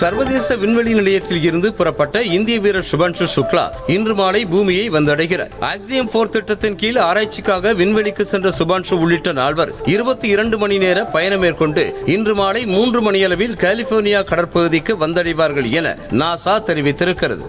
சர்வதேச விண்வெளி நிலையத்தில் இருந்து புறப்பட்ட இந்திய வீரர் சுபான்ஷு சுக்லா இன்று மாலை பூமியை வந்தடைகிறார். ஆக்சியம் 4 திட்டத்தின் கீழ் ஆராய்ச்சிக்காக விண்வெளிக்கு சென்ற சுபான்ஷு உள்ளிட்ட 4 22 மணி நேர பயணம் மேற்கொண்டு இன்று மாலை 3 மணியளவில் கலிபோர்னியா கடற்பகுதிக்கு வந்தடைவார்கள் என நாசா தெரிவித்திருக்கிறது.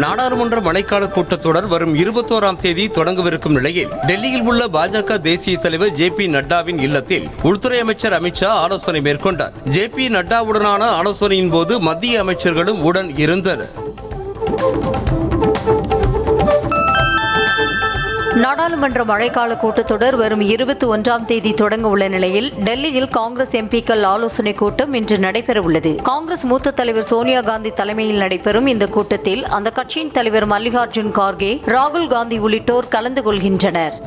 நாடாளுமன்ற மழைக்கால கூட்டத்தொடர் வரும் 21ஆம் தேதி தொடங்கவிருக்கும் நிலையில் டெல்லியில் உள்ள பாஜக தேசிய தலைவர் ஜே.பி. நட்டாவின் இல்லத்தில் உள்துறை அமைச்சர் அமித்ஷா ஆலோசனை மேற்கொண்டார். ஜே.பி. நட்டாவுடனான ஆலோசனையின் போது மத்திய அமைச்சர்களும் உடன் இருந்தனர். நாடாளுமன்ற மழைக்கால கூட்டத்தொடர் வரும் 21ஆம் தேதி தொடங்க உள்ள நிலையில் டெல்லியில் காங்கிரஸ் எம்பிக்கள் ஆலோசனை கூட்டம் இன்று நடைபெறவுள்ளது. காங்கிரஸ் மூத்த தலைவர் சோனியா காந்தி தலைமையில் நடைபெறும் இந்த கூட்டத்தில் அந்த கட்சியின் தலைவர் மல்லிகார்ஜுன் கார்கே, ராகுல் காந்தி உள்ளிட்டோர் கலந்து கொள்கின்றனர்.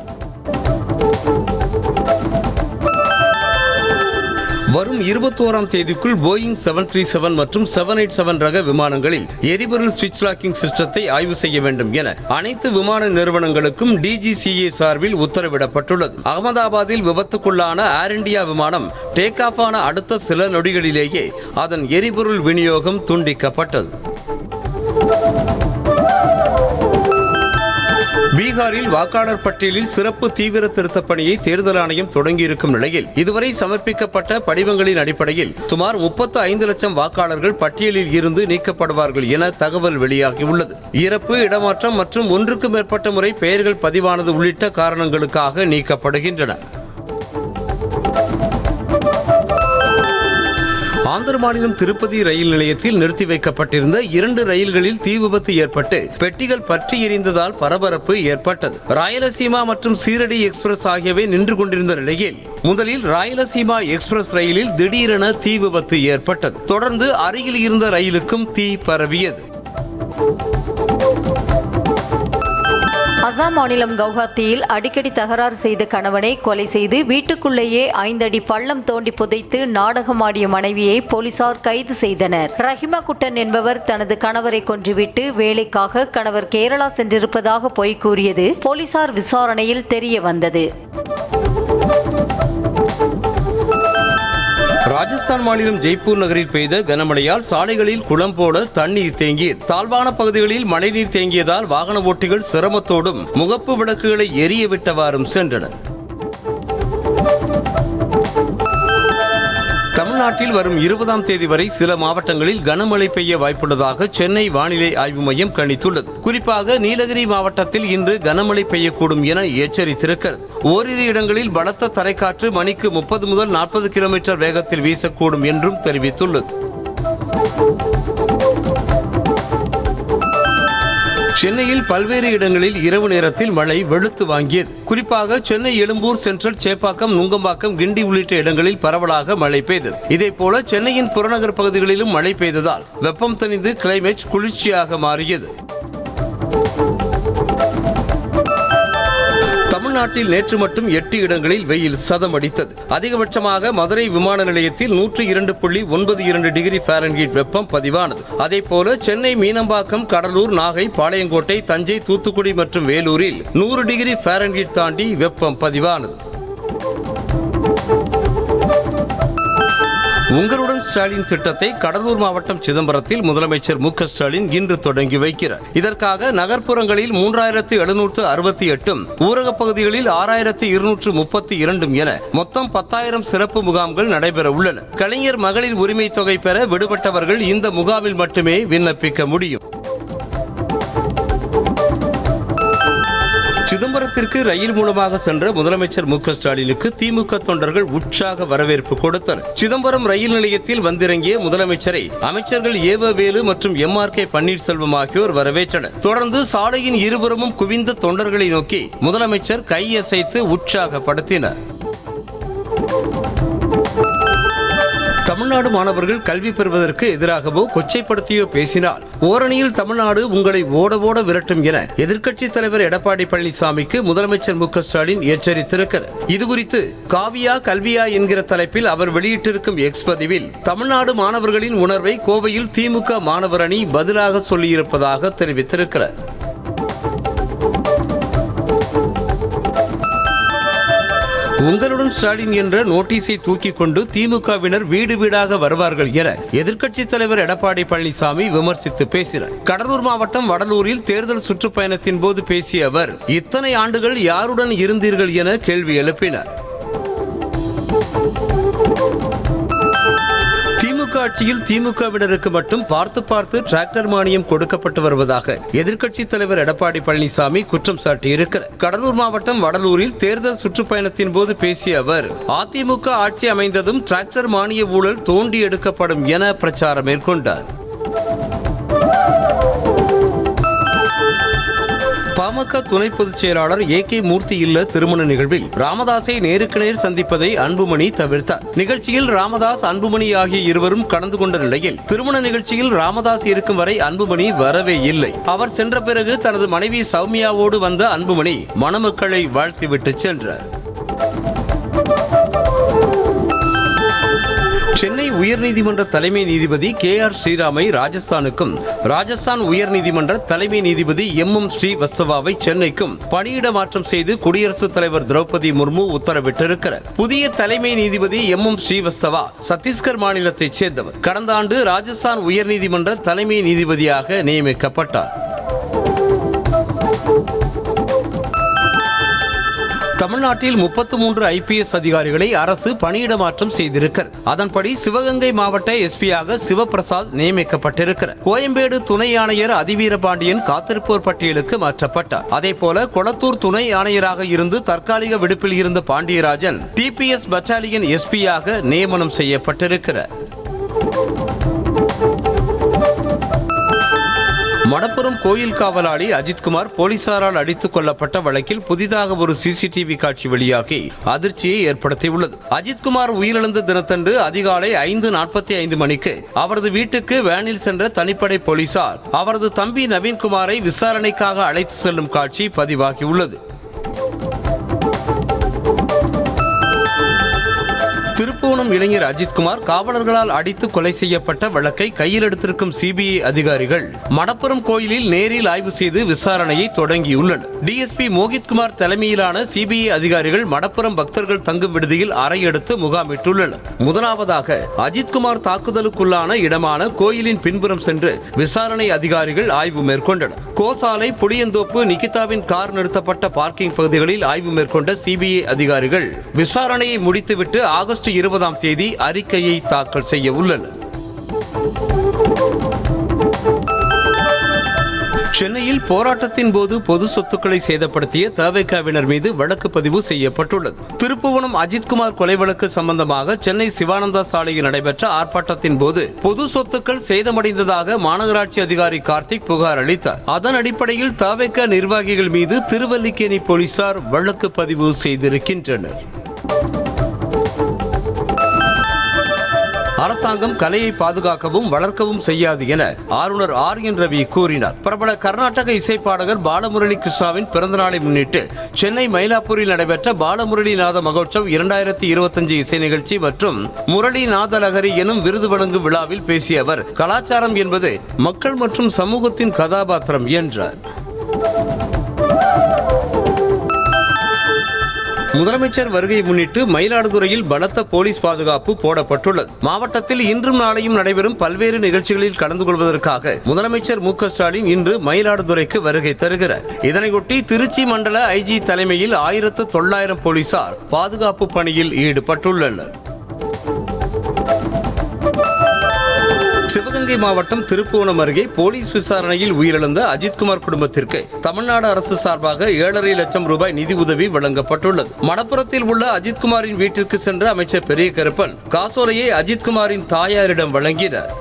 வரும் 21ஆம் தேதிக்குள் போயிங் 737 மற்றும் 787 ரக விமானங்களில் எரிபொருள் ஸ்விட்ச் லாக்கிங் சிஸ்டத்தை ஆய்வு செய்ய வேண்டும் என அனைத்து விமான நிறுவனங்களுக்கும் DGCA சார்பில் உத்தரவிடப்பட்டுள்ளது. அகமதாபாத்தில் விபத்துக்குள்ளான ஏர் இந்தியா விமானம் டேக் ஆஃப் ஆன அடுத்த சில நொடிகளிலேயே அதன் எரிபொருள் விநியோகம் துண்டிக்கப்பட்டது. பீகாரில் வாக்காளர் பட்டியலில் சிறப்பு தீவிர திருத்தப் பணியை தேர்தல் ஆணையம் தொடங்கியிருக்கும் நிலையில் இதுவரை சமர்ப்பிக்கப்பட்ட படிவங்களின் அடிப்படையில் சுமார் 35 லட்சம் வாக்காளர்கள் பட்டியலில் இருந்து நீக்கப்படுவார்கள் என தகவல் வெளியாகியுள்ளது. இறப்பு, இடமாற்றம் மற்றும் 1க்கு மேற்பட்ட முறை பெயர்கள் பதிவானது உள்ளிட்ட காரணங்களுக்காக நீக்கப்படுகின்றன. ஆந்திர மாநிலம் திருப்பதி ரயில் நிலையத்தில் நிறுத்தி வைக்கப்பட்டிருந்த 2 ரயில்களில் தீ விபத்து ஏற்பட்டு பெட்டிகள் பற்றி எரிந்ததால் பரபரப்பு ஏற்பட்டது. ராயலசீமா மற்றும் சீரடி எக்ஸ்பிரஸ் ஆகியவை நின்று கொண்டிருந்த நிலையில் முதலில் ராயலசீமா எக்ஸ்பிரஸ் ரயிலில் திடீரென தீ விபத்து ஏற்பட்டது. தொடர்ந்து அருகில் இருந்த ரயிலுக்கும் தீ பரவியது. அசாம் மாநிலம் கவுஹாத்தியில் அடிக்கடி தகராறு செய்த கணவனை கொலை செய்து வீட்டுக்குள்ளேயே 5 அடி பள்ளம் தோண்டி புதைத்து நாடகமாடிய மனைவியை போலீசார் கைது செய்தனர். ரஹிமா குட்டன் என்பவர் தனது கணவரை கொன்றுவிட்டு வேலைக்காக கணவர் கேரளா சென்றிருப்பதாக பொய் கூறியது போலீசார் விசாரணையில் தெரிய வந்தது. ராஜஸ்தான் மாநிலம் ஜெய்ப்பூர் நகரில் பெய்த கனமழையால் சாலைகளில் குளம் போல தண்ணீர் தேங்கியது. தாழ்வான பகுதிகளில் மழைநீர் தேங்கியதால் வாகன ஓட்டிகள் சிரமத்தோடும் முகப்பு விளக்குகளை எரிய விட்டவாறும் சென்றனர். தமிழ்நாட்டில் வரும் 20ஆம் தேதி வரை சில மாவட்டங்களில் கனமழை பெய்ய வாய்ப்புள்ளதாக சென்னை வானிலை ஆய்வு மையம் கணித்துள்ளது. குறிப்பாக நீலகிரி மாவட்டத்தில் இன்று கனமழை பெய்யக்கூடும் என எச்சரித்திருக்கிறது. ஓரிரு இடங்களில் பலத்த தரைக்காற்று மணிக்கு 30 முதல் 40 கிலோமீட்டர் வேகத்தில் வீசக்கூடும் என்றும் தெரிவித்துள்ளது. சென்னையில் பல்வேறு இடங்களில் இரவு நேரத்தில் மழை வெளுத்து வாங்கியது. குறிப்பாக சென்னை எழும்பூர், சென்ட்ரல், சேப்பாக்கம், நுங்கம்பாக்கம், கிண்டி உள்ளிட்ட இடங்களில் பரவலாக மழை பெய்தது. இதேபோல சென்னையின் புறநகர் பகுதிகளிலும் மழை பெய்ததால் வெப்பம் தணிந்து கிளைமேட் குளிர்ச்சியாக மாறியது. தமிழ்நாட்டில் நேற்று மட்டும் 8 இடங்களில் வெயில் சதமடித்தது. அதிகபட்சமாக மதுரை விமான நிலையத்தில் 102.92 டிகிரி ஃபாரன்ஹீட் வெப்பம் பதிவானது. அதேபோல சென்னை மீனம்பாக்கம், கடலூர், நாகை, பாளையங்கோட்டை, தஞ்சை, தூத்துக்குடி மற்றும் வேலூரில் 100 டிகிரி ஃபாரன்ஹீட் தாண்டி வெப்பம் பதிவானது. உங்களுடன் ஸ்டாலின் திட்டத்தை கடலூர் மாவட்டம் சிதம்பரத்தில் முதலமைச்சர் மு.க. ஸ்டாலின் இன்று தொடங்கி வைக்கிறார். இதற்காக நகர்ப்புறங்களில் 3768 ஊரகப் பகுதிகளில் 6232 என மொத்தம் 10,000 சிறப்பு முகாம்கள் நடைபெற உள்ளன. கலைஞர் மகளிர் உரிமை தொகை பெற விடுபட்டவர்கள் இந்த முகாமில் மட்டுமே விண்ணப்பிக்க முடியும். சிதம்பரத்திற்கு ரயில் மூலமாக சென்ற முதலமைச்சர் மு.க. ஸ்டாலினுக்கு திமுக தொண்டர்கள் உற்சாக வரவேற்பு கொடுத்தனர். சிதம்பரம் ரயில் நிலையத்தில் வந்திறங்கிய முதலமைச்சரை அமைச்சர்கள் ஏவ வேலு மற்றும் M.R.K. பன்னீர்செல்வம் ஆகியோர் வரவேற்றனர். தொடர்ந்து சாலையின் இருபுறமும் குவிந்த தொண்டர்களை நோக்கி முதலமைச்சர் கையசைத்து உற்சாகப்படுத்தினர். தமிழ்நாடு மாணவர்கள் கல்வி பெறுவதற்கு எதிராகவோ கொச்சைப்படுத்தியோ பேசினால் ஓரணியில் தமிழ்நாடு உங்களை ஓட ஓட விரட்டும் என எதிர்க்கட்சித் தலைவர் எடப்பாடி பழனிசாமிக்கு முதலமைச்சர் மு.க. ஸ்டாலின் எச்சரித்திருக்கிறார். இதுகுறித்து காவியா கல்வியா என்கிற தலைப்பில் அவர் வெளியிட்டிருக்கும் எக்ஸ் பதிவில் தமிழ்நாடு மாணவர்களின் உணர்வை கோவையில் திமுக மாணவர் அணி பதிலாக சொல்லியிருப்பதாக தெரிவித்திருக்கிறார். உங்களுடன் ஸ்டாலின் என்ற நோட்டீஸை தூக்கி கொண்டு திமுகவினர் வீடு வீடாக வருவார்கள் என எதிர்க்கட்சித் தலைவர் எடப்பாடி பழனிசாமி விமர்சித்து பேசினார். கடலூர் மாவட்டம் வடலூரில் தேர்தல் சுற்றுப்பயணத்தின் போது பேசிய அவர், இத்தனை ஆண்டுகள் யாருடன் இருந்தீர்கள் என கேள்வி எழுப்பினார். திமுக ஆட்சியில் திமுகவினருக்கு மட்டும் பார்த்து பார்த்து டிராக்டர் மானியம் கொடுக்கப்பட்டு வருவதாக எதிர்க்கட்சித் தலைவர் எடப்பாடி பழனிசாமி குற்றம் சாட்டியிருக்கிறார். கடலூர் மாவட்டம் வடலூரில் தேர்தல் சுற்றுப்பயணத்தின் போது பேசிய அவர், அதிமுக ஆட்சி அமைந்ததும் டிராக்டர் மானிய ஊழல் தோண்டி எடுக்கப்படும் என பிரச்சாரம் மேற்கொண்டார். பாமக துணை பொதுச் செயலாளர் ஏ.கே. மூர்த்தி இல்ல திருமண நிகழ்வில் ராமதாஸை நேருக்கு நேர் சந்திப்பதை அன்புமணி தவிர்த்தார். நிகழ்ச்சியில் ராமதாஸ், அன்புமணி ஆகிய இருவரும் கலந்து கொண்ட நிலையில் திருமண நிகழ்ச்சியில் ராமதாஸ் இருக்கும் வரை அன்புமணி வரவே இல்லை. அவர் சென்ற பிறகு தனது மனைவி சௌமியாவோடு வந்த அன்புமணி மணமக்களை வாழ்த்திவிட்டு சென்றார். சென்னை உயர்நீதிமன்ற தலைமை நீதிபதி கே.ஆர். ஸ்ரீராமை ராஜஸ்தானுக்கும், ராஜஸ்தான் உயர்நீதிமன்ற தலைமை நீதிபதி எம்.எம். ஸ்ரீவஸ்தவாவை சென்னைக்கும் பணியிட மாற்றம் செய்து குடியரசுத் தலைவர் திரௌபதி முர்மு உத்தரவிட்டிருக்கிறார். புதிய தலைமை நீதிபதி எம்.எம். ஸ்ரீவஸ்தவா சத்தீஸ்கர் மாநிலத்தைச் சேர்ந்தவர். கடந்த ஆண்டு ராஜஸ்தான் உயர்நீதிமன்ற தலைமை நீதிபதியாக நியமிக்கப்பட்டார். தமிழ்நாட்டில் 33 IPS அதிகாரிகளை அரசு பணியிட மாற்றம் செய்திருக்கிறது. அதன்படி சிவகங்கை மாவட்ட எஸ்பியாக சிவபிரசாத் நியமிக்கப்பட்டிருக்கிறார். கோயம்பேடு துணை ஆணையர் அதிவீரபாண்டியன் காத்திருப்போர் பட்டியலுக்கு மாற்றப்பட்டார். அதேபோல கொளத்தூர் துணை ஆணையராக இருந்து தற்காலிக விடுப்பில் இருந்த பாண்டியராஜன் TPS பட்டாலியன் எஸ்பியாக நியமனம் செய்யப்பட்டிருக்கிறார். மடப்புரம் கோயில் காவலாளி அஜித்குமார் போலீசாரால் அடித்துக் கொல்லப்பட்ட வழக்கில் புதிதாக ஒரு CCTV காட்சி வெளியாகி அதிர்ச்சியை ஏற்படுத்தியுள்ளது. அஜித்குமார் உயிரிழந்த தினத்தன்று அதிகாலை 5:45 மணிக்கு அவரது வீட்டுக்கு வேனில் சென்ற தனிப்படை போலீசார் அவரது தம்பி நவீன்குமாரை விசாரணைக்காக அழைத்து செல்லும் காட்சி பதிவாகியுள்ளது. திருப்புவனம் இளைஞர் அஜித்குமார் காவலர்களால் அடித்து கொலை செய்யப்பட்ட வழக்கை கையில் எடுத்திருக்கும் CBI அதிகாரிகள் மடப்புரம் கோயிலில் நேரில் ஆய்வு செய்து விசாரணையை தொடங்கியுள்ளனர். DSP மோகித்குமார் தலைமையிலான CBI அதிகாரிகள் மடப்புரம் பக்தர்கள் தங்கும் விடுதியில் அறை எடுத்து முகாமிட்டுள்ளனர். முதலாவதாக அஜித்குமார் தாக்குதலுக்குள்ளான இடமான கோயிலின் பின்புறம் சென்று விசாரணை அதிகாரிகள் ஆய்வு மேற்கொண்டனர். கோசாலை, புளியந்தோப்பு, நிகிதாவின் கார் நிறுத்தப்பட்ட பார்க்கிங் பகுதிகளில் ஆய்வு மேற்கொண்ட CBI அதிகாரிகள் விசாரணையை முடித்துவிட்டு ஆகஸ்ட் 20ஆம் தேதி அறிக்கையை தாக்கல் செய்ய உள்ளனர். சென்னையில் போராட்டத்தின் போது பொது சொத்துக்களை சேதப்படுத்திய தவேகாவினர் மீது வழக்கு பதிவு செய்யப்பட்டுள்ளது. திருப்புவனம் அஜித்குமார் கொலை வழக்கு சம்பந்தமாக சென்னை சிவானந்தா சாலையில் நடைபெற்ற ஆர்ப்பாட்டத்தின் போது பொது சொத்துக்கள் சேதமடைந்ததாக மாநகராட்சி அதிகாரி கார்த்திக் புகார் அளித்தார். அதன் அடிப்படையில் தவேகா நிர்வாகிகள் மீது திருவல்லிக்கேணி போலீசார் வழக்கு பதிவு செய்திருக்கின்றனர். அரசாங்கம் கலையை பாதுகாக்கவும் வளர்க்கவும் செய்யாது என ஆளுநர் RN ரவி கூறினார். பிரபல கர்நாடக இசைப்பாடகர் பாலமுரளி கிருஷ்ணாவின் பிறந்தநாளை முன்னிட்டு சென்னை மயிலாப்பூரில் நடைபெற்ற பாலமுரளி நாத மகோற்சவ் 2025 இசை நிகழ்ச்சி மற்றும் முரளி நாதலகரி எனும் விருது வழங்கும் விழாவில் பேசிய அவர், கலாச்சாரம் என்பது மக்கள் மற்றும் சமூகத்தின் கதாபாத்திரம் என்றார். முதலமைச்சர் வருகை முன்னிட்டு மயிலாடுதுறையில் பலத்த போலீஸ் பாதுகாப்பு போடப்பட்டுள்ளது. மாவட்டத்தில் இன்றும் நாளையும் நடைபெறும் பல்வேறு நிகழ்ச்சிகளில் கலந்து கொள்வதற்காக முதலமைச்சர் மு.க. ஸ்டாலின் இன்று மயிலாடுதுறைக்கு வருகை தருகிறார். இதனையொட்டி திருச்சி மண்டல IG தலைமையில் 1900 போலீசார் பாதுகாப்பு பணியில் ஈடுபட்டுள்ளனர். சிவகங்கை மாவட்டம் திருப்புவனம் அருகே போலீஸ் விசாரணையில் உயிரிழந்த அஜித்குமார் குடும்பத்திற்கு தமிழ்நாடு அரசு சார்பாக 7.5 லட்சம் ரூபாய் நிதி உதவி வழங்கப்பட்டுள்ளது. மடப்புரத்தில் உள்ள அஜித்குமாரின் வீட்டிற்கு சென்ற அமைச்சர் பெரிய கருப்பன் காசோலையை அஜித்குமாரின் தாயாரிடம் வழங்கினார்.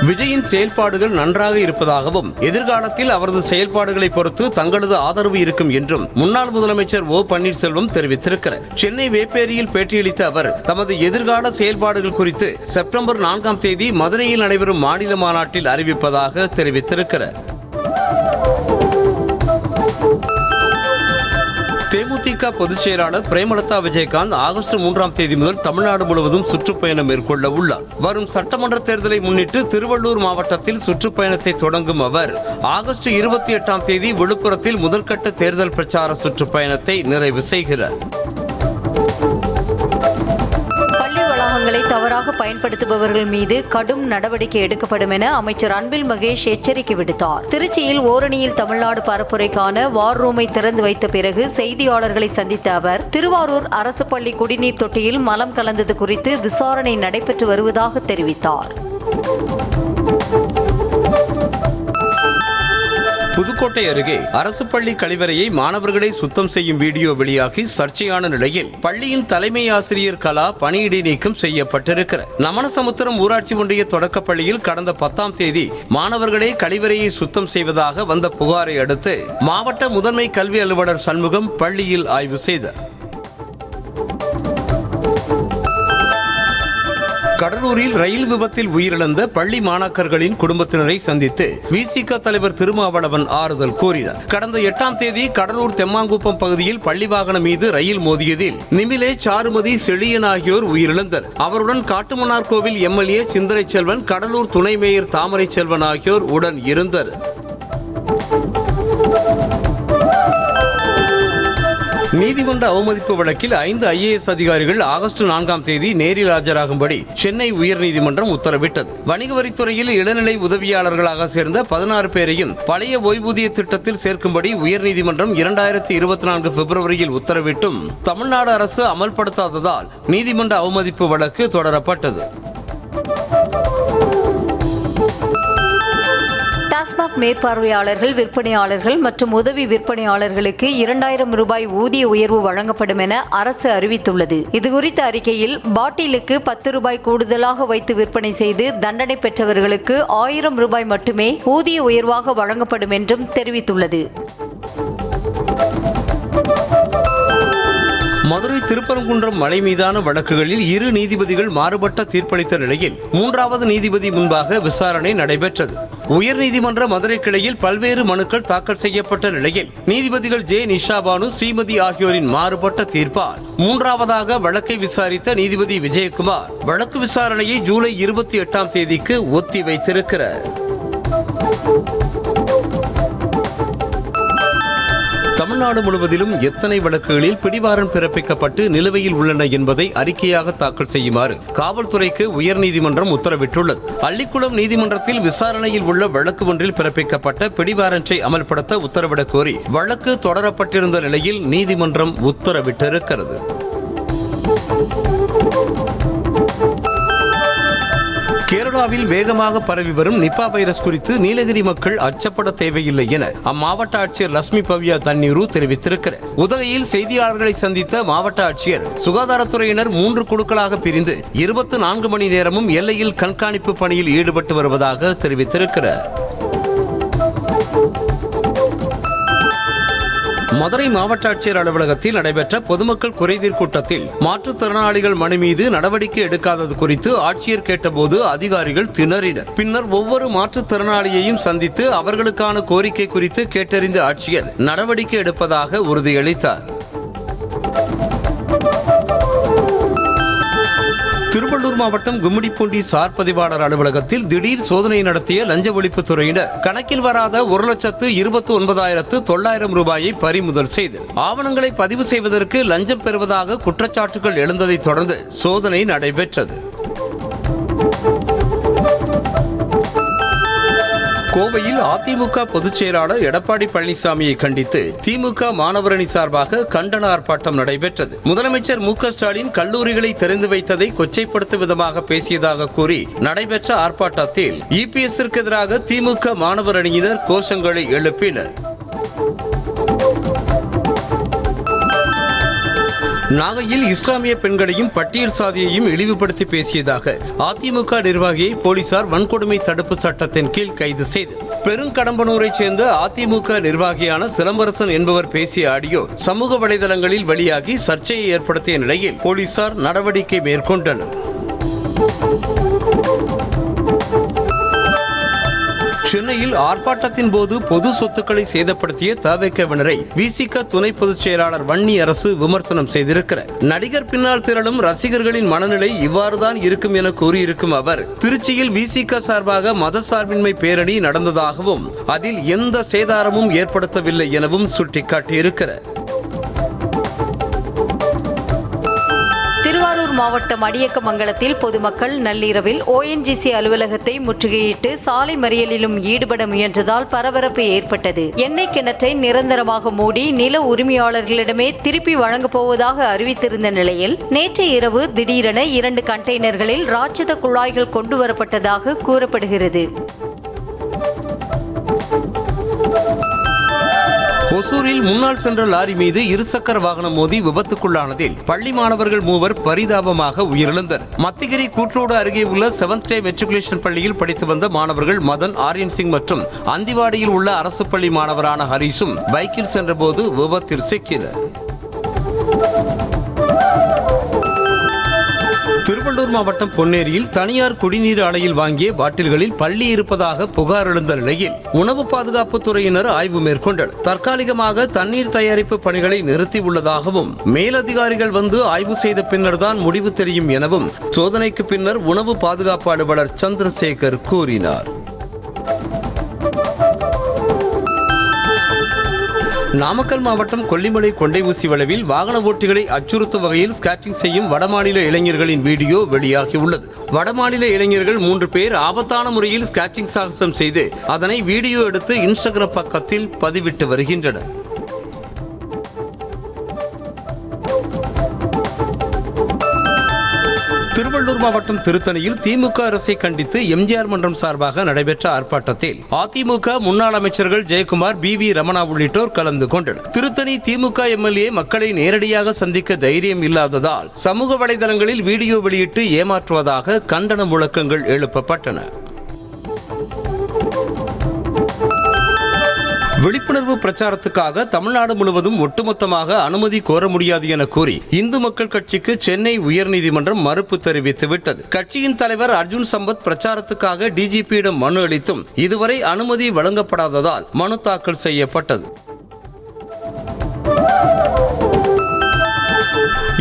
விஜயின் செயல்பாடுகள் நன்றாக இருப்பதாகவும் எதிர்காலத்தில் அவரது செயல்பாடுகளை பொறுத்து தங்களது ஆதரவு இருக்கும் என்றும் முன்னாள் முதலமைச்சர் O. பன்னீர்செல்வம் தெரிவித்திருக்கிறார். சென்னை வேப்பேரியில் பேட்டியளித்த அவர் தமது எதிர்கால செயல்பாடுகள் குறித்து செப்டம்பர் 4ஆம் தேதி மதுரையில் நடைபெறும் மாநில மாநாட்டில் அறிவிப்பதாக தெரிவித்திருக்கிறார். தேமுதிக தேமுதிக பொதுச் செயலாளர் பிரேமலதா விஜயகாந்த் ஆகஸ்ட் 3ஆம் தேதி முதல் தமிழ்நாடு முழுவதும் சுற்றுப்பயணம் மேற்கொள்ள உள்ளார். வரும் சட்டமன்ற தேர்தலை முன்னிட்டு திருவள்ளூர் மாவட்டத்தில் சுற்றுப்பயணத்தை தொடங்கும் அவர் ஆகஸ்ட் 28ஆம் தேதி விழுப்புரத்தில் முதற்கட்ட தேர்தல் பிரச்சார சுற்றுப்பயணத்தை நிறைவு செய்கிறார். வளாகங்களை தவறாக பயன்படுத்துபவர்கள் மீது கடும் நடவடிக்கை எடுக்கப்படும் என அமைச்சர் அன்பில் மகேஷ் எச்சரிக்கை விடுத்தார். திருச்சியில் ஓரணியில் தமிழ்நாடு பரப்புரைக்கான வார் ரூமை திறந்து வைத்த பிறகு செய்தியாளர்களை சந்தித்த அவர் திருவாரூர் அரசு பள்ளி குடிநீர் தொட்டியில் மலம் கலந்தது குறித்து விசாரணை நடைபெற்று வருவதாக தெரிவித்தார். புதுக்கோட்டை அருகே அரசு பள்ளி கழிவறையை மாணவர்களை சுத்தம் செய்யும் வீடியோ வெளியாகி சர்ச்சையான நிலையில் பள்ளியின் தலைமை ஆசிரியர் கலா பணியிடை நீக்கம் செய்யப்பட்டிருக்கிறார். நமனசமுத்திரம் ஊராட்சி ஒன்றிய தொடக்கப்பள்ளியில் கடந்த 10ஆம் தேதி மாணவர்களே கழிவறையை சுத்தம் செய்வதாக வந்த புகாரை அடுத்து மாவட்ட முதன்மை கல்வி அலுவலர் சண்முகம் பள்ளியில் ஆய்வு செய்தார். கடலூரில் ரயில் விபத்தில் உயிரிழந்த பள்ளி மாணாக்கர்களின் குடும்பத்தினரை சந்தித்து விசிக தலைவர் திருமாவளவன் ஆறுதல் கூறினார். கடந்த 8ஆம் தேதி கடலூர் தெம்மாங்குப்பம் பகுதியில் பள்ளி வாகனம் மீது ரயில் மோதியதில் நிமிலே, சாருமதி, செழியன் ஆகியோர் உயிரிழந்தனர். அவருடன் காட்டுமன்னார் கோவில் எம்எல்ஏ சிந்தரை செல்வன், கடலூர் துணை மேயர் தாமரை செல்வன் ஆகியோர் உடன் இருந்தனர். நீதிமன்ற அவமதிப்பு வழக்கில் 5 IAS அதிகாரிகள் ஆகஸ்ட் 4ஆம் தேதி நேரில் ஆஜராகும்படி சென்னை உயர்நீதிமன்றம் உத்தரவிட்டது. வணிக வரித்துறையில் இளநிலை உதவியாளர்களாக சேர்ந்த 16 பேரையும் பழைய ஓய்வூதிய திட்டத்தில் சேர்க்கும்படி உயர்நீதிமன்றம் 2024 பிப்ரவரியில் உத்தரவிட்டும் தமிழ்நாடு அரசு அமல்படுத்தாததால் நீதிமன்ற அவமதிப்பு வழக்கு தொடரப்பட்டது. டாஸ்மாக் மேற்பார்வையாளர்கள், விற்பனையாளர்கள் மற்றும் உதவி விற்பனையாளர்களுக்கு 2000 ரூபாய் ஊதிய உயர்வு வழங்கப்படும் என அரசு அறிவித்துள்ளது. இதுகுறித்த அறிக்கையில் பாட்டிலுக்கு 10 ரூபாய் கூடுதலாக வைத்து விற்பனை செய்து தண்டனை பெற்றவர்களுக்கு 1000 ரூபாய் மட்டுமே ஊதிய உயர்வாக வழங்கப்படும் என்றும் தெரிவித்துள்ளது. மதுரை திருப்பரங்குன்றம் மலை மீதான வழக்குகளில் 2 நீதிபதிகள் மாறுபட்ட தீர்ப்பளித்த நிலையில் 3வது நீதிபதி முன்பாக விசாரணை நடைபெற்றது. உயர்நீதிமன்ற மதுரை கிளையில் பல்வேறு மனுக்கள் தாக்கல் செய்யப்பட்ட நிலையில் நீதிபதிகள் ஜே. நிஷாபானு, ஸ்ரீமதி ஆகியோரின் மாறுபட்ட தீர்ப்பால் 3வதாக வழக்கை விசாரித்த நீதிபதி விஜயகுமார் வழக்கு விசாரணையை ஜூலை 28ஆம் தேதிக்கு ஒத்தி வைத்திருக்கிறார். தமிழ்நாடு முழுவதிலும் எத்தனை வழக்குகளில் பிடிவாரண்ட் பிறப்பிக்கப்பட்டு நிலுவையில் உள்ளன என்பதை அறிக்கையாக தாக்கல் செய்யுமாறு காவல்துறைக்கு உயர்நீதிமன்றம் உத்தரவிட்டுள்ளது. அள்ளிக்குளம் நீதிமன்றத்தில் விசாரணையில் உள்ள வழக்கு ஒன்றில் பிறப்பிக்கப்பட்ட பிடிவாரண்டை அமல்படுத்த உத்தரவிடக் கோரி வழக்கு தொடரப்பட்டிருந்த நிலையில் நீதிமன்றம் உத்தரவிட்டிருக்கிறது. கேரளாவில் வேகமாக பரவி வரும் நிபா வைரஸ் குறித்து நீலகிரி மக்கள் அச்சப்பட தேவையில்லை என அம்மாவட்ட ஆட்சியர் லட்சுமி பவ்யா தண்ணீரு தெரிவித்திருக்கிறார். உதகையில் செய்தியாளர்களை சந்தித்த மாவட்ட ஆட்சியர் சுகாதாரத்துறையினர் 3 குழுக்களாக பிரிந்து 24 மணி நேரமும் எல்லையில் கண்காணிப்பு பணியில் ஈடுபட்டு வருவதாக தெரிவித்திருக்கிறார். மதுரை மாவட்ட ஆட்சியர் அலுவலகத்தில் நடைபெற்ற பொதுமக்கள் குறைதீர் கூட்டத்தில் மாற்றுத்திறனாளிகள் மனு மீது நடவடிக்கை எடுக்காதது குறித்து ஆட்சியர் கேட்டபோது அதிகாரிகள் திணறினர். பின்னர் ஒவ்வொரு மாற்றுத்திறனாளியையும் சந்தித்து அவர்களுக்கான கோரிக்கை குறித்து கேட்டறிந்த ஆட்சியர் நடவடிக்கை எடுப்பதாக உறுதியளித்தார். திருவள்ளூர் மாவட்டம் கும்மிடிப்பூண்டி சார் பதிவாளர் அலுவலகத்தில் திடீர் சோதனை நடத்திய லஞ்ச ஒழிப்புத்துறையினர் கணக்கில் வராத 1,29,900 ரூபாயை பறிமுதல் செய்து ஆவணங்களை பதிவு செய்வதற்கு லஞ்சம் பெறுவதாக குற்றச்சாட்டுகள் எழுந்ததைத் தொடர்ந்து சோதனை நடைபெற்றது. கோவையில் அதிமுக பொதுச் செயலாளர் எடப்பாடி பழனிசாமியை கண்டித்து திமுக மாணவரணி சார்பாக கண்டன ஆர்ப்பாட்டம் நடைபெற்றது. முதலமைச்சர் மு.க. ஸ்டாலின் கல்லூரிகளை திறந்து வைத்ததை கொச்சைப்படுத்தும் விதமாக பேசியதாக கூறி நடைபெற்ற ஆர்ப்பாட்டத்தில் இபிஎஸ்ஸிற்கு எதிராக திமுக மாணவரணியினர் கோஷங்களை எழுப்பினர். நாகையில் இஸ்லாமிய பெண்களையும் பட்டியல் சாதியையும் இழிவுபடுத்தி பேசியதாக அதிமுக நிர்வாகியை போலீசார் வன்கொடுமை தடுப்பு சட்டத்தின் கீழ் கைது செய்து பெருங்கடம்பனூரைச் சேர்ந்த அதிமுக நிர்வாகியான சிலம்பரசன் என்பவர் பேசிய ஆடியோ சமூக வலைதளங்களில் வெளியாகி சர்ச்சையை ஏற்படுத்திய நிலையில் போலீசார் நடவடிக்கை மேற்கொண்டனர். சென்னையில் ஆர்ப்பாட்டத்தின் போது பொது சொத்துக்களை சேதப்படுத்திய தவேகவினரை விசிக துணை பொதுச் செயலாளர் வன்னி அரசு விமர்சனம் செய்திருக்கிறார். நடிகர் பின்னால் திரளும் ரசிகர்களின் மனநிலை இவ்வாறுதான் இருக்கும் என கூறியிருக்கும் அவர், திருச்சியில் விசிக சார்பாக மதசார்பின்மை பேரணி நடந்ததாகவும் அதில் எந்த சேதாரமும் ஏற்படுத்தவில்லை எனவும் சுட்டிக்காட்டியிருக்கிறார். திருவாரூர் மாவட்டம் அடியக்கமங்கலத்தில் பொதுமக்கள் நள்ளிரவில் ONGC அலுவலகத்தை முற்றுகையிட்டு சாலை மறியலிலும் ஈடுபட முயன்றதால் பரபரப்பு ஏற்பட்டது. எண்ணெய் கிணற்றை நிரந்தரமாக மூடி நில உரிமையாளர்களிடமே திருப்பி வழங்கப் போவதாக அறிவித்திருந்த நிலையில் நேற்று இரவு திடீரென 2 கண்டெய்னர்களில் ராட்சத குழாய்கள் கொண்டு வரப்பட்டதாக கூறப்படுகிறது. ஒசூரில் முன்னால் சென்ற லாரி மீது இருசக்கர வாகனம் மோதி விபத்துக்குள்ளானதில் பள்ளி மாணவர்கள் 3 பரிதாபமாக உயிரிழந்தனர். மத்திகிரி கூற்றோடு அருகே உள்ள 7th டே மெட்ரிகுலேஷன் பள்ளியில் படித்து வந்த மாணவர்கள் மதன், ஆரியன் சிங் மற்றும் அந்திவாடியில் உள்ள அரசு பள்ளி மாணவரான ஹரிசும் பைக்கில் சென்றபோது விபத்தில் சிக்கினர். திருவள்ளூர் மாவட்டம் பொன்னேரியில் தனியார் குடிநீர் ஆலையில் வாங்கிய பாட்டில்களில் பள்ளி இருப்பதாக புகார் எழுந்த நிலையில் உணவு பாதுகாப்பு துறையினர் ஆய்வு மேற்கொண்டனர். தற்காலிகமாக தண்ணீர் தயாரிப்பு பணிகளை நிறுத்தியுள்ளதாகவும் மேலதிகாரிகள் வந்து ஆய்வு செய்த பின்னர் தான் முடிவு தெரியும் எனவும் சோதனைக்கு பின்னர் உணவு பாதுகாப்பு அலுவலர் சந்திரசேகர் கூறினார். நாமக்கல் மாவட்டம் கொல்லிமலை கொண்டை ஊசி வளைவில் வாகன ஓட்டிகளை அச்சுறுத்தும் வகையில் ஸ்கேட்டிங் செய்யும் வடமாநில இளைஞர்களின் வீடியோ வெளியாகியுள்ளது. வடமாநில இளைஞர்கள் 3 பேர் ஆபத்தான முறையில் ஸ்கேட்டிங் சாகசம் செய்து அதனை வீடியோ எடுத்து இன்ஸ்டாகிராம் பக்கத்தில் பதிவிட்டு வருகின்றனர். திருவள்ளூர் மாவட்டம் திருத்தணியில் திமுக அரசை கண்டித்து எம்ஜிஆர் மன்றம் சார்பாக நடைபெற்ற ஆர்ப்பாட்டத்தில் அதிமுக முன்னாள் அமைச்சர்கள் ஜெயக்குமார், BV ரமணா உள்ளிட்டோர் கலந்து கொண்டனர். திருத்தணி திமுக MLA மக்களை நேரடியாக சந்திக்க தைரியம் இல்லாததால் சமூக வலைதளங்களில் வீடியோ வெளியிட்டு ஏமாற்றுவதாக கண்டன முழக்கங்கள் எழுப்பப்பட்டன. விழிப்புணர்வு பிரச்சாரத்துக்காக தமிழ்நாடு முழுவதும் ஒட்டுமொத்தமாக அனுமதி கோர முடியாது என கூறி இந்து மக்கள் கட்சிக்கு சென்னை உயர்நீதிமன்றம் மறுப்பு தெரிவித்து விட்டது. கட்சியின் தலைவர் அர்ஜுன் சம்பத் பிரச்சாரத்துக்காக DGPயிடம் மனு அளித்தும் இதுவரை அனுமதி வழங்கப்படாததால் மனு தாக்கல் செய்யப்பட்டது.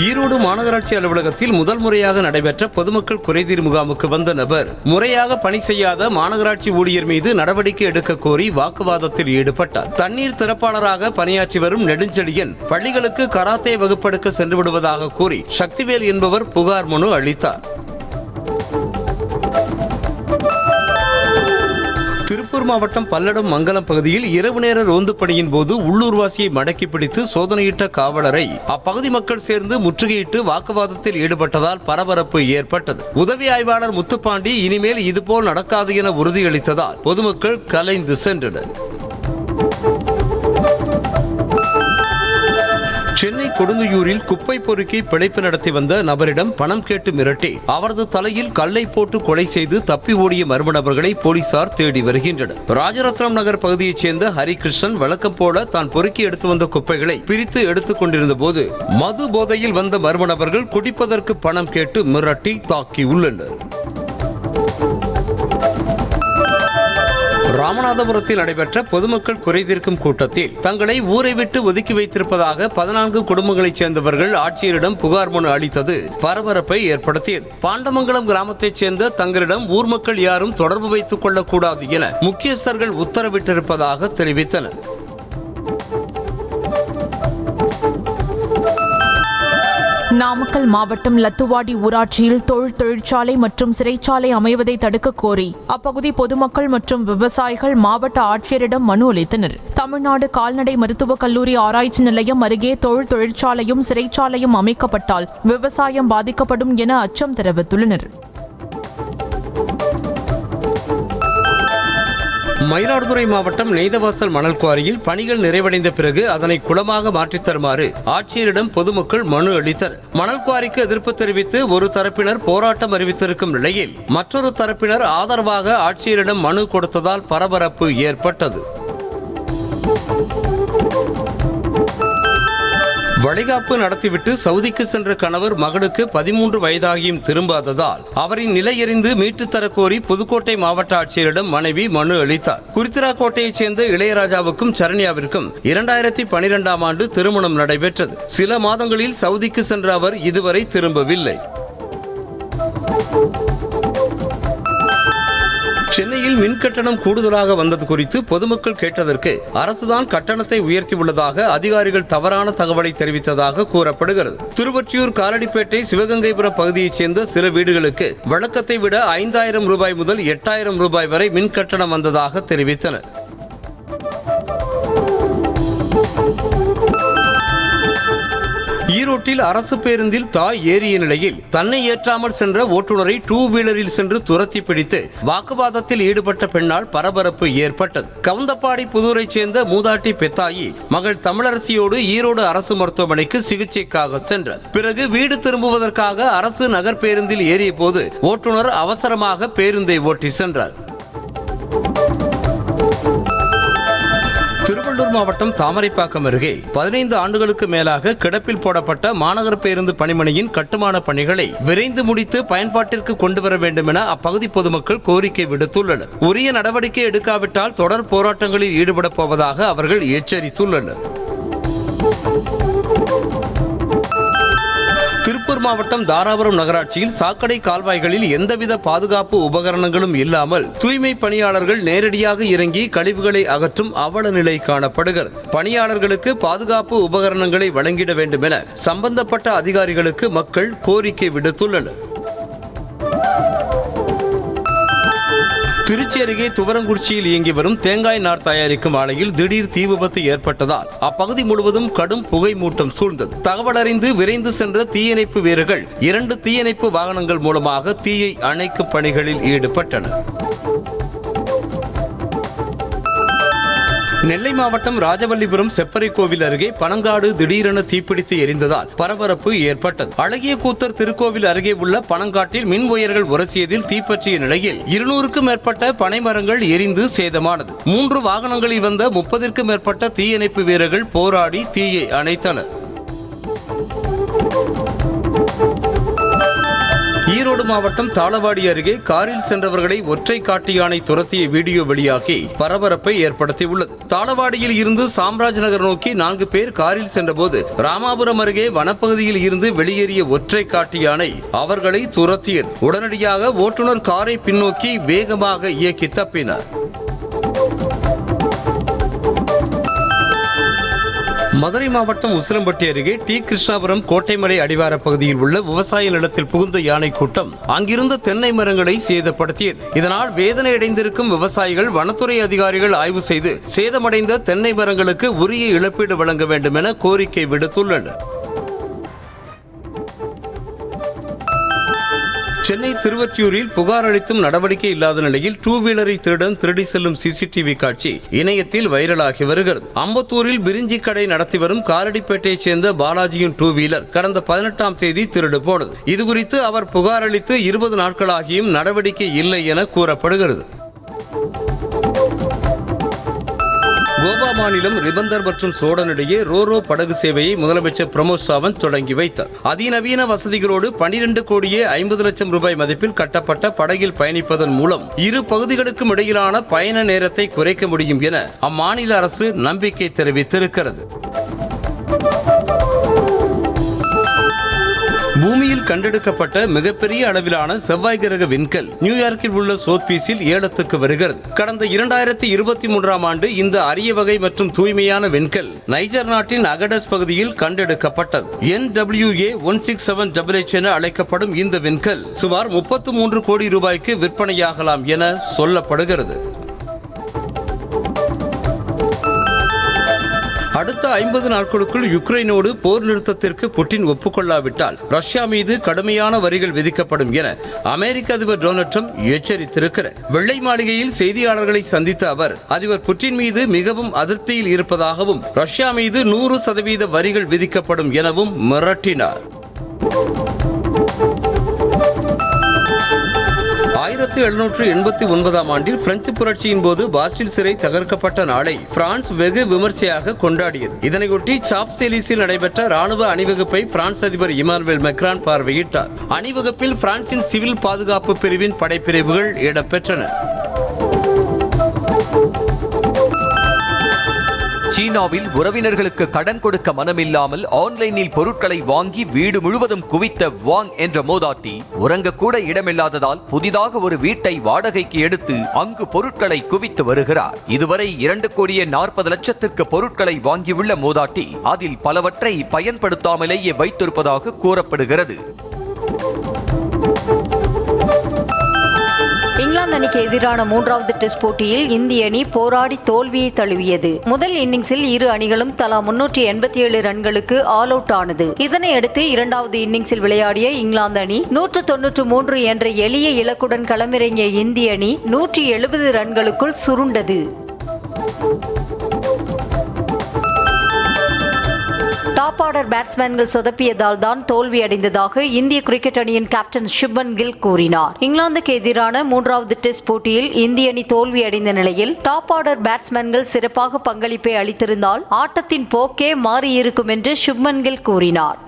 ஈரோடு மாநகராட்சி அலுவலகத்தில் முதல் முறையாக நடைபெற்ற பொதுமக்கள் குறைதீர் முகாமுக்கு வந்த நபர் முறையாக பணி செய்யாத மாநகராட்சி ஊழியர் மீது நடவடிக்கை எடுக்க கோரி வாக்குவாதத்தில் ஈடுபட்டார். தண்ணீர் திறப்பாளராக பணியாற்றி வரும் நெடுஞ்செழியன் பள்ளிகளுக்கு கராத்தே வகுப்பெடுக்க சென்று விடுவதாக கூறி சக்திவேல் என்பவர் புகார் மனு அளித்தார். திருப்பூர் மாவட்டம் பல்லடம் மங்கலம் பகுதியில் இரவு நேர ரோந்து பணியின் போது உள்ளூர்வாசியை மடக்கி பிடித்து சோதனையிட்ட காவலரை அப்பகுதி மக்கள் சேர்ந்து முற்றுகையிட்டு வாக்குவாதத்தில் ஈடுபட்டதால் பரபரப்பு ஏற்பட்டது. உதவி ஆய்வாளர் முத்துப்பாண்டி இனிமேல் இதுபோல் நடக்காது என உறுதியளித்ததால் பொதுமக்கள் கலைந்து சென்றனர். சென்னை கொடுங்கையூரில் குப்பை பொறுக்கி பிழைப்பு நடத்தி வந்த நபரிடம் பணம் கேட்டு மிரட்டி அவரது தலையில் கல்லை போட்டு கொலை செய்து தப்பி ஓடிய மர்ம நபர்களை போலீசார் தேடி வருகின்றனர். ராஜரத்னம் நகர் பகுதியைச் சேர்ந்த ஹரிகிருஷ்ணன் வழக்கம் போல தான் பொறுக்கி எடுத்து வந்த குப்பைகளை பிரித்து எடுத்துக் கொண்டிருந்த போது மது போதையில் வந்த மர்ம நபர்கள் குடிப்பதற்கு பணம் கேட்டு மிரட்டி தாக்கியுள்ளனர். ராமநாதபுரத்தில் நடைபெற்ற பொதுமக்கள் குறைதீர்க்கும் கூட்டத்தில் தங்களை ஊரை விட்டு ஒதுக்கி வைத்திருப்பதாக 14 குடும்பங்களைச் சேர்ந்தவர்கள் ஆட்சியரிடம் புகார் மனு அளித்தது பரபரப்பை ஏற்படுத்தியது. பாண்டமங்கலம் கிராமத்தைச் சேர்ந்த தங்களிடம் ஊர் மக்கள் யாரும் தொடர்பு வைத்துக் கொள்ளக்கூடாது என முக்கியஸ்தர்கள் உத்தரவிட்டிருப்பதாக தெரிவித்தனர். நாமக்கல் மாவட்டம் லத்துவாடி ஊராட்சியில் தொழிற்சாலை மற்றும் சிறைச்சாலை அமைவதை தடுக்க கோரி அப்பகுதி பொதுமக்கள் மற்றும் விவசாயிகள் மாவட்ட ஆட்சியரிடம் மனு அளித்தனர். தமிழ்நாடு கால்நடை மருத்துவக் கல்லூரி ஆராய்ச்சி நிலையம் அருகே தொழிற்சாலையும் சிறைச்சாலையும் அமைக்கப்பட்டால் விவசாயம் பாதிக்கப்படும் என அச்சம் தெரிவித்துள்ளனர். மயிலாடுதுறை மாவட்டம் நெய்தவாசல் மணல் குவாரியில் பணிகள் நிறைவடைந்த பிறகு அதனை குளமாக மாற்றித் தருமாறு ஆட்சியரிடம் பொதுமக்கள் மனு அளித்தனர். மணல் குவாரிக்கு எதிர்ப்பு தெரிவித்து ஒரு தரப்பினர் போராட்டம் அறிவித்திருக்கும் நிலையில் மற்றொரு தரப்பினர் ஆதரவாக ஆட்சியரிடம் மனு கொடுத்ததால் பரபரப்பு ஏற்பட்டது. வளைகாப்பு நடத்திவிட்டு சவுதிக்கு சென்ற கணவர் மகளுக்கு 13 வயதாகியும் திரும்பாததால் அவரின் நிலையறிந்து மீட்டுத் தரக்கோரி புதுக்கோட்டை மாவட்ட ஆட்சியரிடம் மனைவி மனு அளித்தார். குறித்திராக்கோட்டையைச் சேர்ந்த இளையராஜாவுக்கும் சரண்யாவிற்கும் 2012ஆம் ஆண்டு திருமணம் நடைபெற்றது. சில மாதங்களில் சவுதிக்கு சென்ற அவர் இதுவரை திரும்பவில்லை. சென்னையில் மின் கட்டணம் கூடுதலாக வந்தது குறித்து பொதுமக்கள் கேட்டதற்கு அரசுதான் கட்டணத்தை உயர்த்தியுள்ளதாக அதிகாரிகள் தவறான தகவலை தெரிவித்ததாக கூறப்படுகிறது. திருவொற்றியூர், காலடிப்பேட்டை, சிவகங்கைபுரம் பகுதியைச் சேர்ந்த சில வீடுகளுக்கு வழக்கத்தை விட 5000 ரூபாய் முதல் 8000 ரூபாய் வரை மின் கட்டணம் வந்ததாக தெரிவித்தனர். ஈரோட்டில் அரசு பேருந்தில் தாய் ஏறிய நிலையில் தன்னை ஏற்றாமல் சென்ற ஓட்டுநரை 2 வீலரில் சென்று துரத்தி பிடித்து வாக்குவாதத்தில் ஈடுபட்ட பெண்ணால் பரபரப்பு ஏற்பட்டது. கவுந்தப்பாடி புதூரைச் சேர்ந்த மூதாட்டி பெத்தாயி மகள் தமிழரசியோடு ஈரோடு அரசு மருத்துவமனைக்கு சிகிச்சைக்காக சென்றார். பிறகு வீடு திரும்புவதற்காக அரசு நகர் பேருந்தில் ஏறிய போது ஓட்டுநர் அவசரமாக பேருந்தை ஓட்டி சென்றார். திருவள்ளூர் மாவட்டம் தாமரைப்பாக்கம் அருகே 15 ஆண்டுகளுக்கு மேலாக கிடப்பில் போடப்பட்ட மாநகர பேருந்து பணிமனையின் கட்டுமான பணிகளை விரைந்து முடித்து பயன்பாட்டிற்கு கொண்டு வர வேண்டும் என அப்பகுதி பொதுமக்கள் கோரிக்கை விடுத்துள்ளனர். உரிய நடவடிக்கை எடுக்காவிட்டால் தொடர் போராட்டங்களில் ஈடுபடப் போவதாக அவர்கள் எச்சரித்துள்ளனர். திருப்பூர் மாவட்டம் தாராபுரம் நகராட்சியில் சாக்கடை கால்வாய்களில் எந்தவித பாதுகாப்பு உபகரணங்களும் இல்லாமல் தூய்மை பணியாளர்கள் நேரடியாக இறங்கி கழிவுகளை அகற்றும் அவல நிலை காணப்படுகிறது. பணியாளர்களுக்கு பாதுகாப்பு உபகரணங்களை வழங்கிட வேண்டும் என சம்பந்தப்பட்ட அதிகாரிகளுக்கு மக்கள் கோரிக்கை விடுத்துள்ளனர். திருச்சி அருகே துவரங்குறிச்சியில் இயங்கி வரும் தேங்காய் நார் தயாரிக்கும் ஆலையில் திடீர் தீ விபத்து ஏற்பட்டதால் அப்பகுதி முழுவதும் கடும் புகை மூட்டம் சூழ்ந்தது. தகவல் அறிந்து விரைந்து சென்ற தீயணைப்பு வீரர்கள் 2 தீயணைப்பு வாகனங்கள் மூலமாக தீயை அணைக்கும் பணிகளில் ஈடுபட்டனர். நெல்லை மாவட்டம் ராஜவல்லிபுரம் செப்பரை கோவில் அருகே பனங்காடு திடீரென தீப்பிடித்து எரிந்ததால் பரபரப்பு ஏற்பட்டது. அழகிய கூத்தர் திருக்கோவில் அருகே உள்ள பனங்காட்டில் மின் ஒயர்கள் உரசியதில் தீப்பற்றிய நிலையில் 200க்கும் மேற்பட்ட பனை மரங்கள் எரிந்து சேதமானது. 3 வாகனங்களில் வந்த 30ற்கும் மேற்பட்ட தீயணைப்பு வீரர்கள் போராடி தீயை அணைத்தனர். ஈரோடு மாவட்டம் தாளவாடி அருகே காரில் சென்றவர்களை ஒற்றை காட்டு யானை துரத்திய வீடியோ வெளியாகி பரபரப்பை ஏற்படுத்தியுள்ளது. தாளவாடியில் இருந்து சாம்ராஜ் நகர் நோக்கி 4 பேர் காரில் சென்றபோது ராமாபுரம் அருகே வனப்பகுதியில் இருந்து வெளியேறிய ஒற்றை காட்டு யானை அவர்களை துரத்தியது. உடனடியாக ஓட்டுநர் காரை பின்னோக்கி வேகமாக இயக்கி தப்பினார். மதுரை மாவட்டம் உசிலம்பட்டி அருகே டி கிருஷ்ணாபுரம் கோட்டைமலை அடிவார பகுதியில் உள்ள விவசாய நிலத்தில் புகுந்த யானை கூட்டம் அங்கிருந்த தென்னை மரங்களை சேதப்படுத்தியது. இதனால் வேதனையடைந்திருக்கும் விவசாயிகள் வனத்துறை அதிகாரிகள் ஆய்வு செய்து சேதமடைந்த தென்னை மரங்களுக்கு உரிய இழப்பீடு வழங்க வேண்டும் என கோரிக்கை விடுத்துள்ளனர். சென்னை திருவொற்றியூரில் புகார் அளித்தும் நடவடிக்கை இல்லாத நிலையில் 2 வீலரை திருடி செல்லும் சிசிடிவி காட்சி இணையத்தில் வைரலாகி வருகிறது. அம்பத்தூரில் பிரிஞ்சி கடை நடத்தி வரும் காலடிப்பேட்டையைச் சேர்ந்த பாலாஜியின் 2 வீலர் கடந்த 18ஆம் தேதி திருடு போனது. இதுகுறித்து அவர் புகார் அளித்து 20 நாட்களாகியும் நடவடிக்கை இல்லை என கூறப்படுகிறது. கோவா மாநிலம் ரிபந்தர் மற்றும் சோடனிடையே ரோரோ படகு சேவையை முதலமைச்சர் பிரமோத் சாவந்த் தொடங்கி வைத்தார். அதிநவீன வசதிகளோடு 12 கோடியே 50 லட்சம் ரூபாய் மதிப்பில் கட்டப்பட்ட படகில் பயணிப்பதன் மூலம் இரு பகுதிகளுக்கும் இடையிலான பயண நேரத்தை குறைக்க முடியும் என அம்மாநில அரசு நம்பிக்கை தெரிவித்திருக்கிறது. பூமியில் கண்டெடுக்கப்பட்ட மிகப்பெரிய அளவிலான செவ்வாய் கிரக விண்கல் நியூயார்க்கில் உள்ள சோத்பீஸில் ஏலத்துக்கு வருகிறது. கடந்த 2023ஆம் ஆண்டு இந்த அரிய வகை மற்றும் தூய்மையான விண்கல் நைஜர் நாட்டின் அகடஸ் பகுதியில் கண்டெடுக்கப்பட்டது. NWA 167HH என அழைக்கப்படும் இந்த விண்கல் சுமார் 33 கோடி ரூபாய்க்கு விற்பனையாகலாம் என சொல்லப்படுகிறது. அடுத்த 50 நாட்களுக்குள் யுக்ரைனோடு போர் நிறுத்தத்திற்கு புட்டின் ஒப்புக்கொள்ளாவிட்டால் ரஷ்யா மீது கடுமையான வரிகள் விதிக்கப்படும் என அமெரிக்க அதிபர் டொனால்ட் ட்ரம்ப் எச்சரித்திருக்கிறார். வெள்ளை மாளிகையில் செய்தியாளர்களை சந்தித்த அவர் அதிபர் புட்டின் மீது மிகவும் அதிருப்தியில் இருப்பதாகவும் ரஷ்யா மீது 100% வரிகள் விதிக்கப்படும் எனவும் மிரட்டினார். 1789 ஆண்டில் பிரெஞ்சு புரட்சியின் போது பாஸ்டில் சிறை தகர்க்கப்பட்ட நாளை பிரான்ஸ் வெகு விமர்சையாக கொண்டாடியது. இதனையொட்டி சாப்செலீஸில் நடைபெற்ற ராணுவ அணிவகுப்பை பிரான்ஸ் அதிபர் இமானுவேல் மேக்ரான் பார்வையிட்டார். அணிவகுப்பில் பிரான்சின் சிவில் பாதுகாப்பு பிரிவின் படைப்பிரிவுகள் இடம்பெற்றன. சீனாவில் உறவினர்களுக்கு கடன் கொடுக்க மனமில்லாமல் ஆன்லைனில் பொருட்களை வாங்கி வீடு முழுவதும் குவித்த வாங் என்ற மூதாட்டி உறங்கக்கூட இடமில்லாததால் புதிதாக ஒரு வீட்டை வாடகைக்கு எடுத்து அங்கு பொருட்களை குவித்து வருகிறார். இதுவரை 2,40,00,000 பொருட்களை வாங்கியுள்ள மூதாட்டி அதில் பலவற்றை பயன்படுத்தாமலேயே வைத்திருப்பதாக கூறப்படுகிறது. இங்கிலாந்து அணிக்கு எதிரான 3வது டெஸ்ட் போட்டியில் இந்திய அணி போராடி தோல்வியை தழுவியது. முதல் இன்னிங்ஸில் இரு அணிகளும் தலா 387 ரன்களுக்கு ஆல் அவுட் ஆனது. இதனையடுத்து 2வது இன்னிங்ஸில் விளையாடிய இங்கிலாந்து அணி 193 என்ற எளிய இலக்குடன் களமிறங்கிய இந்திய அணி 170 ரன்களுக்குள் சுருண்டது. டாப் ஆர்டர் பேட்ஸ்மேன்கள் சொதப்பியதால் தான் தோல்வியடைந்ததாக இந்திய கிரிக்கெட் அணியின் கேப்டன் சுப்மன் கில் கூறினார். இங்கிலாந்துக்கு எதிரான 3வது டெஸ்ட் போட்டியில் இந்திய அணி தோல்வியடைந்த நிலையில் டாப் ஆர்டர் பேட்ஸ்மேன்கள் சிறப்பாக பங்களிப்பை அளித்திருந்தால் ஆட்டத்தின் போக்கே மாறியிருக்கும் என்று சுப்மன் கில் கூறினார்.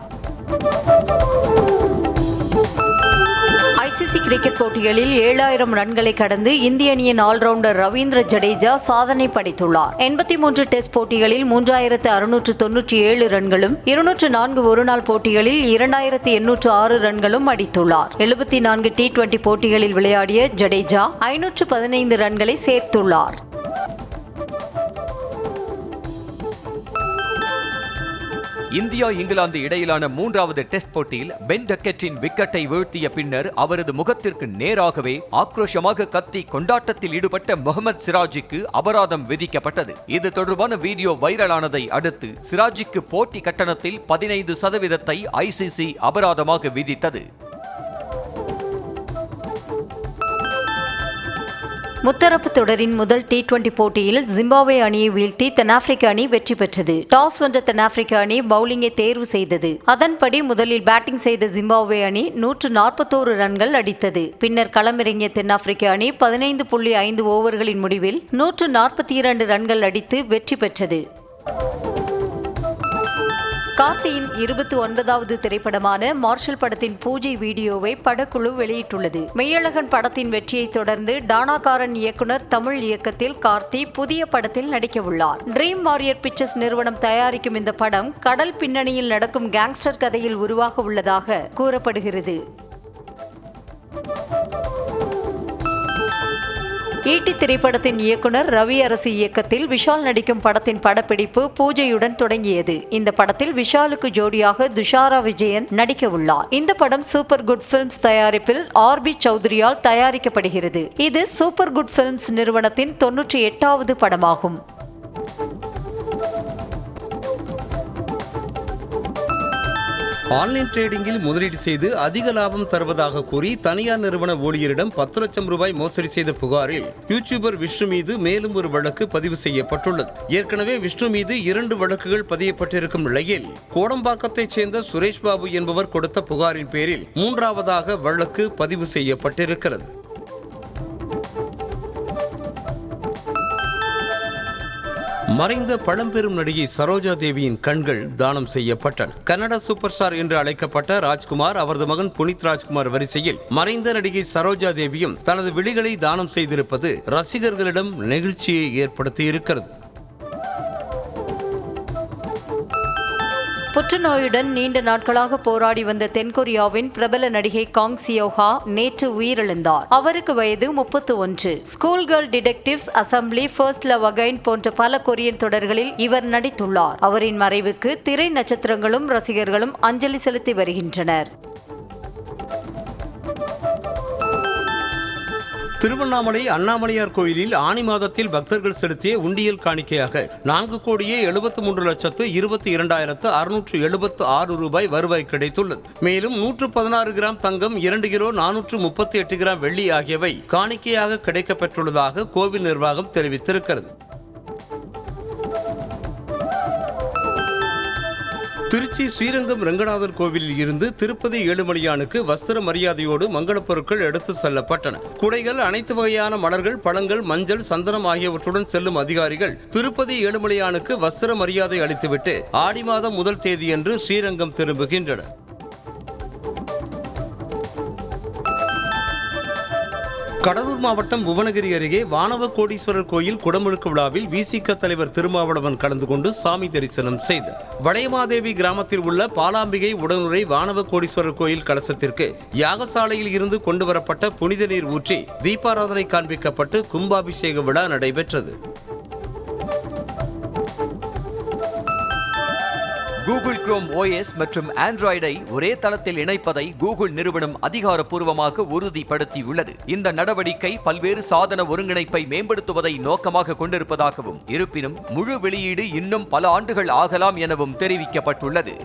ஐசிசி கிரிக்கெட் போட்டிகளில் 7000 ரன்களை கடந்து இந்திய அணியின் ஆல்ரவுண்டர் ரவீந்திர ஜடேஜா சாதனை படைத்துள்ளார். 83 டெஸ்ட் போட்டிகளில் 3697 ரன்களும் 204 ஒருநாள் போட்டிகளில் 2806 ரன்களும் அடித்துள்ளார். 74 T20 போட்டிகளில் விளையாடிய ஜடேஜா 515 ரன்களை சேர்த்துள்ளார். இந்தியா இங்கிலாந்து இடையிலான 3வது டெஸ்ட் போட்டியில் பென் டக்கெட்டின் விக்கெட்டை வீழ்த்திய பின்னர் அவரது முகத்திற்கு நேராகவே ஆக்ரோஷமாக கத்தி கொண்டாட்டத்தில் ஈடுபட்ட முகமது சிராஜுக்கு அபராதம் விதிக்கப்பட்டது. இது தொடர்பான வீடியோ வைரலானதை அடுத்து சிராஜுக்கு போட்டி கட்டணத்தில் 15% ஐசிசி அபராதமாக விதித்தது. முத்தரப்பு தொடரின் முதல் T20 போட்டியில் ஜிம்பாப்வே அணியை வீழ்த்தி தென்னாப்பிரிக்க அணி வெற்றி பெற்றது. டாஸ் வென்ற தென்னாப்பிரிக்க அணி பவுலிங்கை தேர்வு செய்தது. அதன்படி முதலில் பேட்டிங் செய்த ஜிம்பாப்வே அணி 141 ரன்கள் அடித்தது. பின்னர் களமிறங்கிய தென்னாப்பிரிக்க அணி 15.5 ஓவர்களின் முடிவில் 142 ரன்கள் அடித்து வெற்றி பெற்றது. கார்த்தியின் 29வது திரைப்படமான மார்ஷல் படத்தின் பூஜை வீடியோவை படக்குழு வெளியிட்டுள்ளது. மெய்யழகன் படத்தின் வெற்றியை தொடர்ந்து டானாகாரன் இயக்குனர் தமிழ் இயக்கத்தில் கார்த்தி புதிய படத்தில் நடிக்கவுள்ளார். ட்ரீம் வாரியர் பிக்சர்ஸ் நிறுவனம் தயாரிக்கும் இந்த படம் கடல் பின்னணியில் நடக்கும் கேங்ஸ்டர் கதையில் உருவாக உள்ளதாக கூறப்படுகிறது. ஈட்டி திரைப்படத்தின் இயக்குனர் ரவி அரசு இயக்கத்தில் விஷால் நடிக்கும் படத்தின் படப்பிடிப்பு பூஜையுடன் தொடங்கியது. இந்த படத்தில் விஷாலுக்கு ஜோடியாக துஷாரா விஜயன் நடிக்க உள்ளார். இந்த படம் சூப்பர் குட் பிலிம்ஸ் தயாரிப்பில் RB சௌத்ரியால் தயாரிக்கப்படுகிறது. இது சூப்பர் குட் பிலிம்ஸ் நிறுவனத்தின் 98வது படமாகும். ஆன்லைன் ட்ரேடிங்கில் முதலீடு செய்து அதிக லாபம் தருவதாக கூறி தனியார் நிறுவன ஊழியரிடம் 10 லட்சம் ரூபாய் மோசடி செய்த புகாரில் யூடியூபர் விஷ்ணு மீது மேலும் ஒரு வழக்கு பதிவு செய்யப்பட்டுள்ளது. ஏற்கனவே விஷ்ணு மீது 2 வழக்குகள் பதியப்பட்டிருக்கும் நிலையில் கோடம்பாக்கத்தைச் சேர்ந்த சுரேஷ் பாபு என்பவர் கொடுத்த புகாரின் பேரில் 3வது வழக்கு பதிவு செய்யப்பட்டிருக்கிறது. மறைந்த பழம்பெரும் நடிகை சரோஜா தேவியின் கண்கள் தானம் செய்யப்பட்டன. கன்னட சூப்பர் ஸ்டார் என்று அழைக்கப்பட்ட ராஜ்குமார், அவரது மகன் புனித் ராஜ்குமார் வரிசையில் மறைந்த நடிகை சரோஜா தேவியும் தனது விழிகளை தானம் செய்திருப்பது ரசிகர்களிடம் நெகிழ்ச்சியை ஏற்படுத்தியிருக்கிறது. புற்றுநோயுடன் நீண்ட நாட்களாக போராடி வந்த தென்கொரியாவின் பிரபல நடிகை காங் சியோஹா நேற்று உயிரிழந்தார். அவருக்கு வயது 31. School girl detectives, assembly, first love again போன்ற பல கொரியன் தொடர்களில் இவர் நடித்துள்ளார். அவரின் மறைவுக்கு திரை நட்சத்திரங்களும் ரசிகர்களும் அஞ்சலி செலுத்தி வருகின்றனர். திருவண்ணாமலை அண்ணாமலையார் கோயிலில் ஆனி மாதத்தில் பக்தர்கள் செலுத்திய உண்டியல் காணிக்கையாக 4,73,22,676 ரூபாய் வருவாய் கிடைத்துள்ளது. மேலும் 116 கிராம் தங்கம், 2 கிலோ 438 கிராம் வெள்ளி ஆகியவை காணிக்கையாக கிடைக்கப்பெற்றுள்ளதாக கோவில் நிர்வாகம் தெரிவித்திருக்கிறது. திருச்சி ஸ்ரீரங்கம் ரங்கநாதர் கோவிலில் இருந்து திருப்பதி ஏழுமலையானுக்கு வஸ்திர மரியாதையோடு மங்களப் பொருட்கள் எடுத்து செல்லப்பட்டன. குடைகள், அனைத்து வகையான மலர்கள், பழங்கள், மஞ்சள், சந்தனம் ஆகியவற்றுடன் செல்லும் அதிகாரிகள் திருப்பதி ஏழுமலையானுக்கு வஸ்திர மரியாதை அளித்துவிட்டு ஆடி மாதம் 1 தேதியன்று ஸ்ரீரங்கம் திரும்புகின்றனர். கடலூர் மாவட்டம் புவனகிரி அருகே வானவ கோடீஸ்வரர் கோயில் குடமுழுக்கு விழாவில் விசிக தலைவர் திருமாவளவன் கலந்து கொண்டு சாமி தரிசனம் செய்தார். வளையமாதேவி கிராமத்தில் உள்ள பாலாம்பிகை உடனுரை வானவ கோடீஸ்வரர் கோயில் கலசத்திற்கு யாகசாலையில் இருந்து கொண்டுவரப்பட்ட புனித நீர் ஊற்றி தீபாராதனை காண்பிக்கப்பட்டு கும்பாபிஷேக விழா நடைபெற்றது. கூகுள் குரோம் OS மற்றும் ஆண்ட்ராய்டை ஒரே தளத்தில் இணைப்பதை கூகுள் நிறுவனம் அதிகாரப்பூர்வமாக உறுதிப்படுத்தியுள்ளது. இந்த நடவடிக்கை பல்வேறு சாதன ஒருங்கிணைப்பை மேம்படுத்துவதை நோக்கமாக கொண்டிருப்பதாகவும், இருப்பினும் முழு வெளியீடு இன்னும் பல ஆண்டுகள் ஆகலாம் எனவும் தெரிவிக்கப்பட்டுள்ளது.